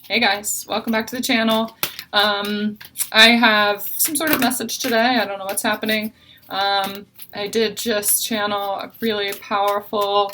Hey guys, welcome back to the channel. I have some sort of message today. I don't know what's happening. I did just channel a really powerful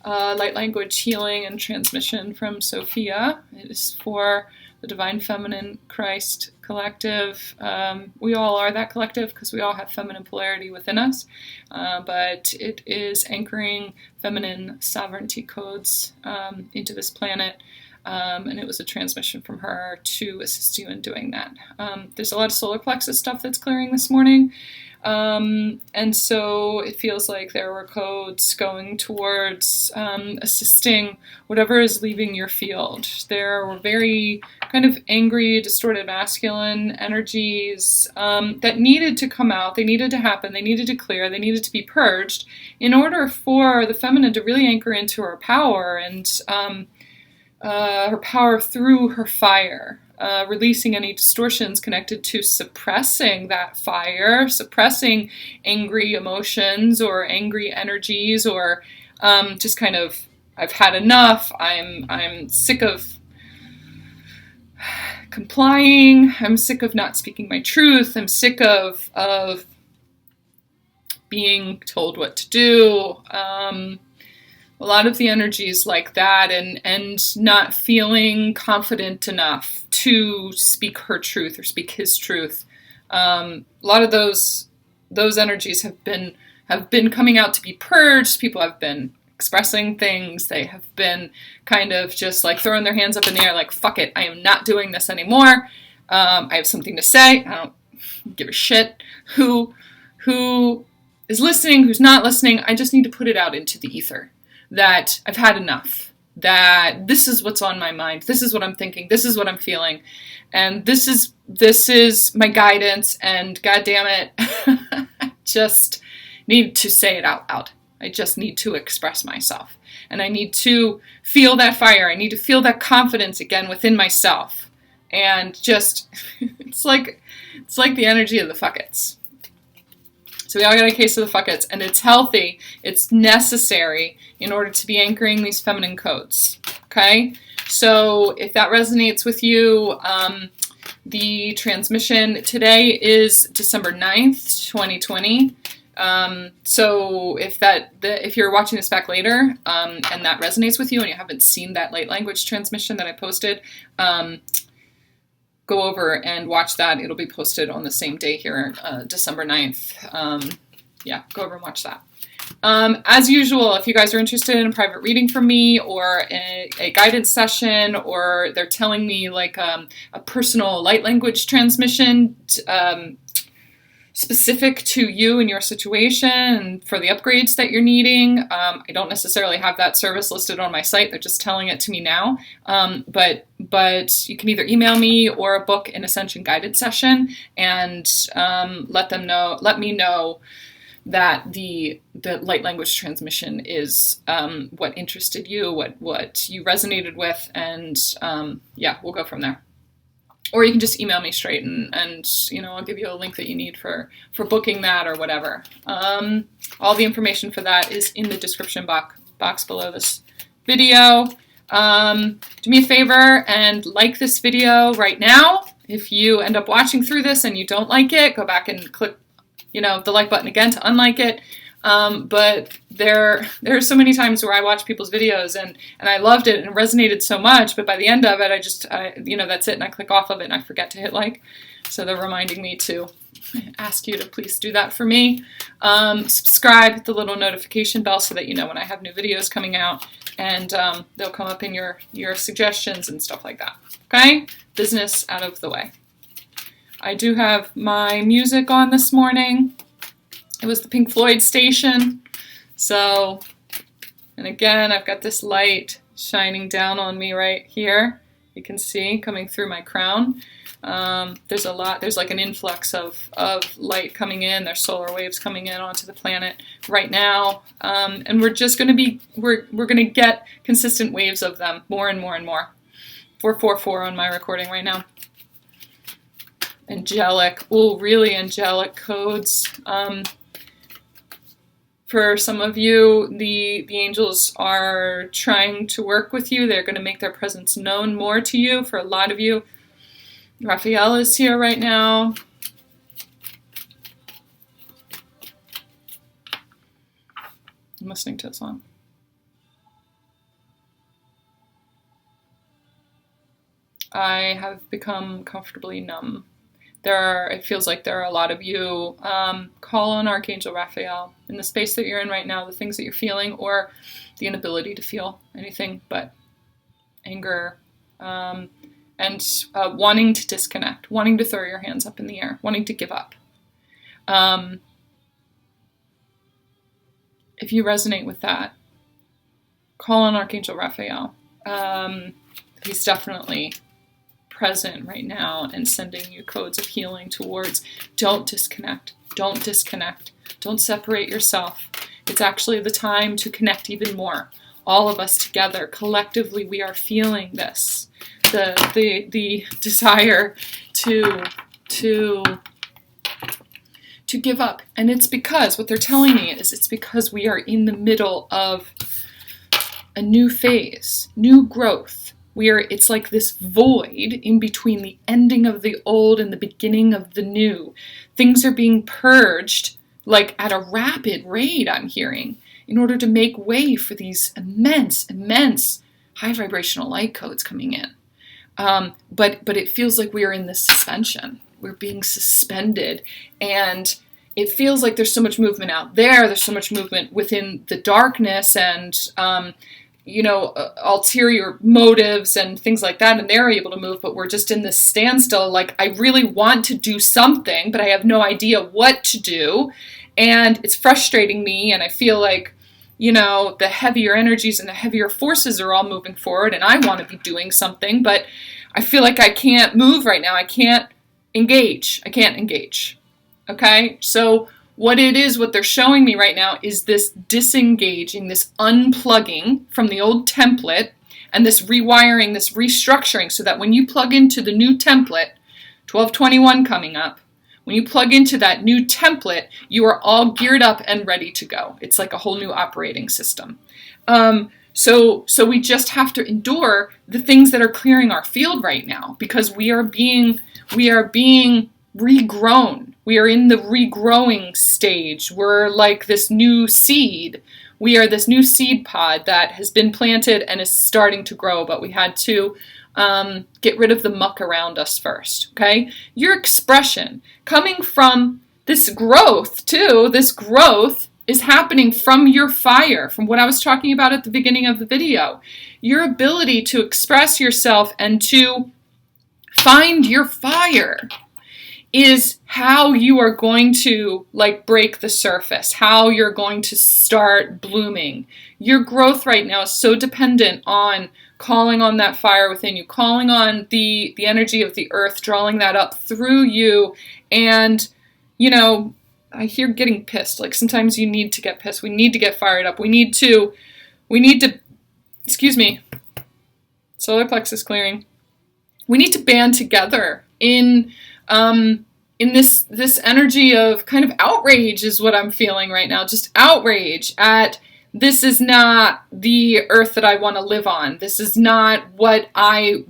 light language healing and transmission from Sophia. It is for the Divine Feminine Christ Collective. We all are that collective because we all have feminine polarity within us, but it is anchoring feminine sovereignty codes into this planet. And it was a transmission from her to assist you in doing that. There's a lot of solar plexus stuff that's clearing this morning. And so it feels like there were codes going towards assisting whatever is leaving your field. There were very kind of angry, distorted masculine energies that needed to come out. They needed to happen. They needed to clear. They needed to be purged in order for the feminine to really anchor into her power and her power through her fire, releasing any distortions connected to suppressing that fire, suppressing angry emotions or angry energies, or just kind of, I've had enough, I'm sick of complying, I'm sick of not speaking my truth, I'm sick of being told what to do. A lot of the energies like that, and not feeling confident enough to speak her truth or speak his truth. A lot of those energies have been coming out to be purged. People have been expressing things. They have been kind of just like throwing their hands up in the air, like, fuck it, I am not doing this anymore. I have something to say. I don't give a shit who is listening, who's not listening. I just need to put it out into the ether. That I've had enough, that this is what's on my mind, this is what I'm thinking, this is what I'm feeling, and this is my guidance, and god damn it, I just need to say it out loud. I just need to express myself, and I need to feel that fire, I need to feel that confidence again within myself, and just, it's like the energy of the fuckets. So we all got a case of the fuckets, and it's healthy, it's necessary in order to be anchoring these feminine codes, okay? So if that resonates with you, the transmission today is December 9th, 2020. So if you're watching this back later, and that resonates with you and you haven't seen that light language transmission that I posted, go over and watch that. It'll be posted on the same day here, December 9th. Yeah, go over and watch that. As usual, if you guys are interested in a private reading from me or a guidance session, or they're telling me like a personal light language transmission specific to you and your situation and for the upgrades that you're needing, I don't necessarily have that service listed on my site. They're just telling it to me now. But you can either email me or book an Ascension guided session and let me know that the light language transmission is what interested you, what you resonated with, and yeah, we'll go from there. Or you can just email me straight and I'll give you a link that you need for booking that or whatever. All the information for that is in the description box below this video. Do me a favor and like this video right now. If you end up watching through this and you don't like it, go back and click the like button again to unlike it. But there are so many times where I watch people's videos and I loved it and it resonated so much, but by the end of it, that's it, and I click off of it and I forget to hit like. So they're reminding me to ask you to please do that for me. Subscribe, hit the little notification bell so that you know when I have new videos coming out, and they'll come up in your suggestions and stuff like that. Okay? Business out of the way. I do have my music on this morning. It was the Pink Floyd station. So, and again, I've got this light shining down on me right here. You can see coming through my crown. There's like an influx of light coming in. There's solar waves coming in onto the planet right now. And we're going to get consistent waves of them, more and more and more. 444 on my recording right now. Angelic, really angelic codes. For some of you, the angels are trying to work with you. They're going to make their presence known more to you. For a lot of you, Raphael is here right now. I'm listening to a song. I have become comfortably numb. It feels like there are a lot of you. Call on Archangel Raphael in the space that you're in right now, the things that you're feeling, or the inability to feel anything but anger, and wanting to disconnect, wanting to throw your hands up in the air, wanting to give up. If you resonate with that, call on Archangel Raphael. He's definitely present right now and sending you codes of healing towards don't disconnect, don't separate yourself. It's actually the time to connect even more. All of us together, collectively, we are feeling this, the desire to give up. And it's because, what they're telling me is it's because we are in the middle of a new phase, new growth. It's like this void in between the ending of the old and the beginning of the new. Things are being purged like at a rapid rate, I'm hearing, in order to make way for these immense high vibrational light codes coming in. But it feels like we are in this suspension. We're being suspended, and it feels like there's so much movement out there. There's so much movement within the darkness and, ulterior motives and things like that. And they're able to move, but we're just in this standstill. Like, I really want to do something, but I have no idea what to do. And it's frustrating me. And I feel like, the heavier energies and the heavier forces are all moving forward. And I want to be doing something, but I feel like I can't move right now. I can't engage. Okay, so what they're showing me right now is this disengaging, this unplugging from the old template, and this rewiring, this restructuring, so that when you plug into the new template, 1221 coming up, when you plug into that new template, you are all geared up and ready to go. It's like a whole new operating system. So we just have to endure the things that are clearing our field right now, because we are being regrown. We are in the regrowing stage. We're like this new seed. We are this new seed pod that has been planted and is starting to grow, but we had to get rid of the muck around us first, okay? Your expression coming from this growth, too, this growth is happening from your fire, from what I was talking about at the beginning of the video. Your ability to express yourself and to find your fire is how you are going to break the surface, how you're going to start blooming. Your growth right now is so dependent on calling on that fire within you, calling on the energy of the earth, drawing that up through you. And, I hear getting pissed. Like, sometimes you need to get pissed. We need to get fired up. We need to, excuse me, solar plexus clearing. We need to band together in this energy of kind of outrage is what I'm feeling right now. Just outrage at, this is not the earth that I want to live on. This is not where I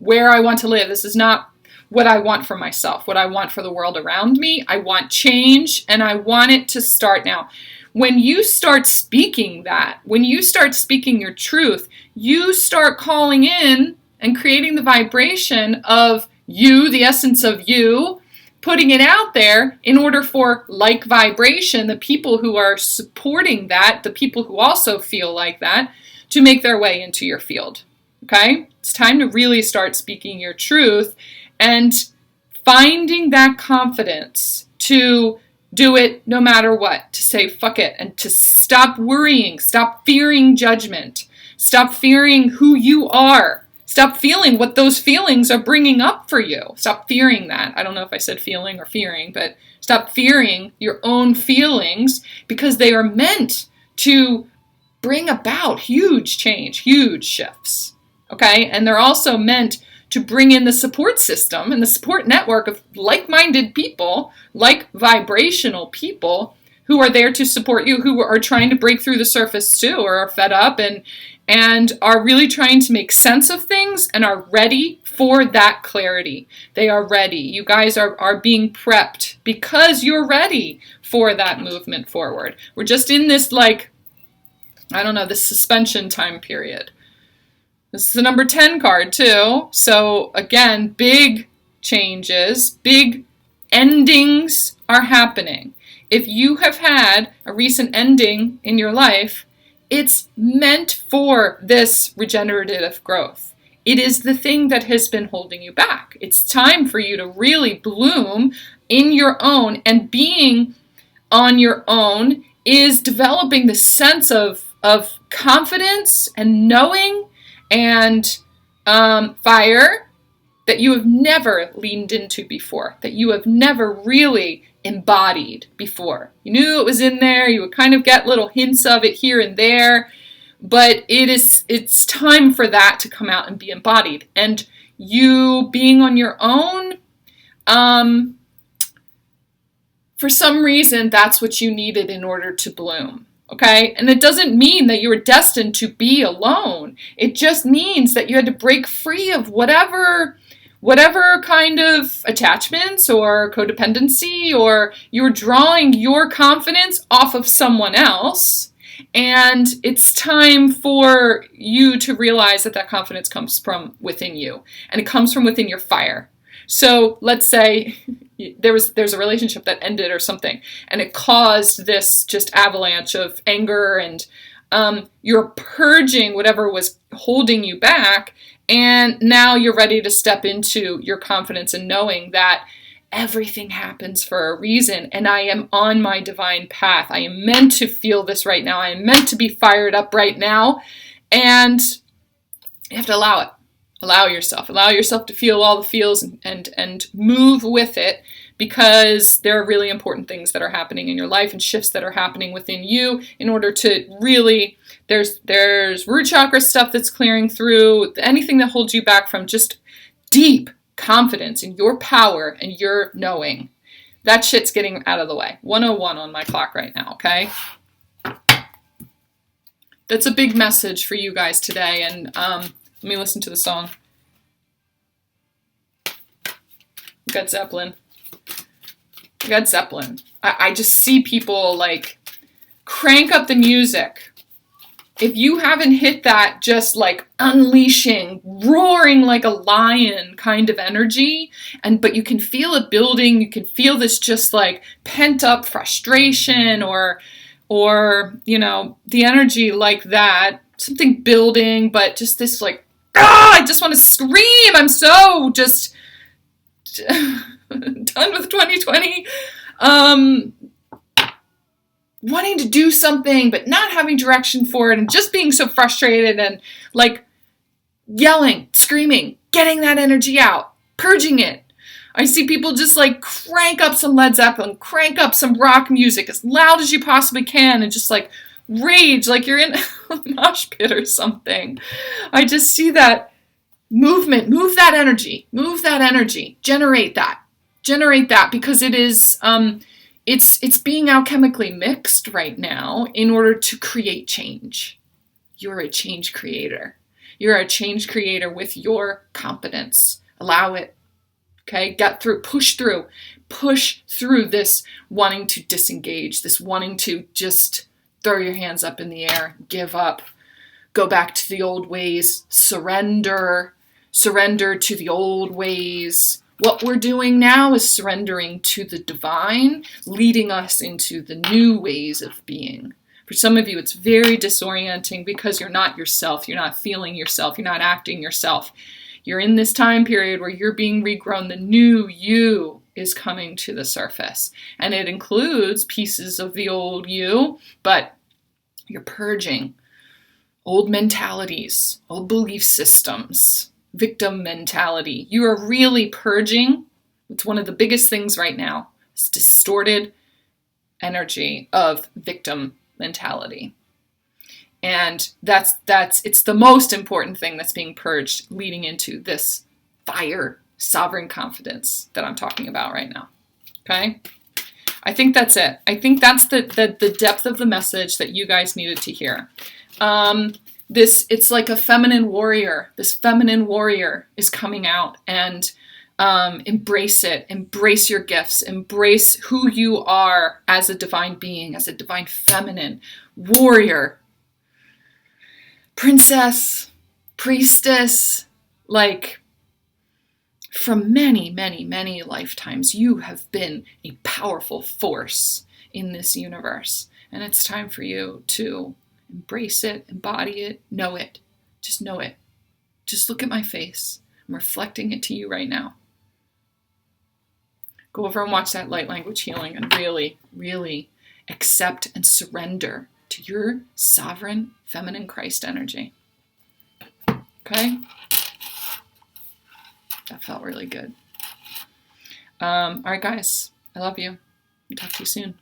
want to live. This is not what I want for myself, what I want for the world around me. I want change, and I want it to start now. When you start speaking that, when you start speaking your truth, you start calling in and creating the vibration of you, the essence of you, putting it out there in order for like vibration, the people who are supporting that, the people who also feel like that, to make their way into your field. Okay? It's time to really start speaking your truth and finding that confidence to do it no matter what, to say fuck it, and to stop worrying, stop fearing judgment, stop fearing who you are. Stop feeling what those feelings are bringing up for you. Stop fearing that. I don't know if I said feeling or fearing, but stop fearing your own feelings, because they are meant to bring about huge change, huge shifts. Okay? And they're also meant to bring in the support system and the support network of like-minded people, like vibrational people, who are there to support you, who are trying to break through the surface too, or are fed up and are really trying to make sense of things and are ready for that clarity. They are ready. You guys are being prepped because you're ready for that movement forward. We're just in this, like, I don't know, this suspension time period. This is the number 10 card too. So again, big changes, big endings are happening. If you have had a recent ending in your life, it's meant for this regenerative growth. It is the thing that has been holding you back. It's time for you to really bloom in your own, and being on your own is developing the sense of confidence and knowing and fire that you have never leaned into before, that you have never really embodied before. You knew it was in there, you would kind of get little hints of it here and there, but it's time for that to come out and be embodied. And you being on your own, for some reason, that's what you needed in order to bloom. Okay? And it doesn't mean that you were destined to be alone. It just means that you had to break free of whatever kind of attachments or codependency, or you're drawing your confidence off of someone else. And it's time for you to realize that that confidence comes from within you, and it comes from within your fire. So let's say there's a relationship that ended or something, and it caused this just avalanche of anger, and you're purging whatever was holding you back, and now you're ready to step into your confidence and knowing that everything happens for a reason, and I am on my divine path. I am meant to feel this right now. I am meant to be fired up right now, and you have to allow it. Allow yourself to feel all the feels and move with it, because there are really important things that are happening in your life and shifts that are happening within you in order to really, there's root chakra stuff that's clearing through, anything that holds you back from just deep confidence in your power and your knowing. That shit's getting out of the way. 101 on my clock right now, okay? That's a big message for you guys today, and let me listen to the song. Got Zeppelin. I just see people like crank up the music. If you haven't hit that just like unleashing, roaring like a lion kind of energy, but you can feel it building, you can feel this just like pent up frustration or you know, the energy like that, something building, but just this like, I just want to scream. I'm so just done with 2020. Wanting to do something, but not having direction for it, and just being so frustrated and like yelling, screaming, getting that energy out, purging it. I see people just like crank up some Led Zeppelin, crank up some rock music as loud as you possibly can, and just like rage like you're in a mosh pit or something. I just see that movement. Move that energy, generate that, because it is it's being alchemically mixed right now in order to create change. You're a change creator. You're a change creator with your competence. Allow it. Okay? Get through, push through this wanting to disengage, this wanting to just throw your hands up in the air, give up, go back to the old ways, surrender to the old ways. What we're doing now is surrendering to the divine, leading us into the new ways of being. For some of you, it's very disorienting because you're not yourself. You're not feeling yourself. You're not acting yourself. You're in this time period where you're being regrown. The new you is coming to the surface. And it includes pieces of the old you, but you're purging old mentalities, old belief systems, victim mentality. You are really purging. It's one of the biggest things right now. It's distorted energy of victim mentality. And it's the most important thing that's being purged, leading into this fire, sovereign confidence that I'm talking about right now. Okay? I think that's it. I think that's the depth of the message that you guys needed to hear. It's like a feminine warrior. This feminine warrior is coming out, and embrace it. Embrace your gifts. Embrace who you are as a divine being, as a divine feminine warrior, princess, priestess. Like, from many, many, many lifetimes, you have been a powerful force in this universe. And it's time for you to embrace it, embody it, know it. Just know it. Just look at my face. I'm reflecting it to you right now. Go over and watch that light language healing and really, really accept and surrender to your sovereign feminine Christ energy. Okay? That felt really good. All right, guys. I love you. I'll talk to you soon.